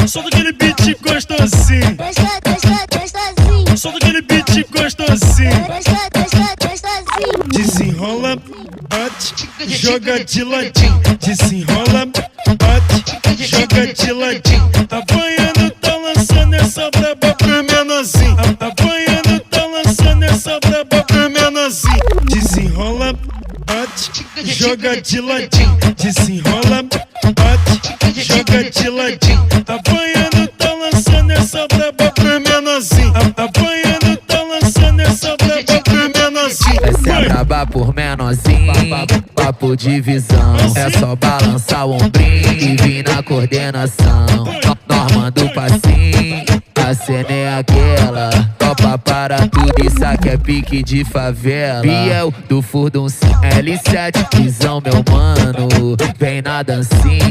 Solta aquele beat gostosinho. Solta aquele beat gostosinho. Desenrola, bate, joga de ladinho. Desenrola, bate, joga de ladinho. Apanhando, tá lançando essa braba pro menorzinho. Apanhando, tá lançando essa braba pro menorzinho. Desenrola, bate, joga de ladinho. Desenrola, bate, joga de ladinho. Apanhando, tá lançando essa braba pro menorzinho. Apanhando, tá lançando essa braba pro menorzinho. Essa é braba por menorzinho, papo de visão. É só balançar o ombrinho e vir na coordenação. Norma do passinho, a cena é aquela. Topa para tudo, isso aqui é pique de favela. Biel do Furduncinho, L7, visão meu mano, vem na dancinha.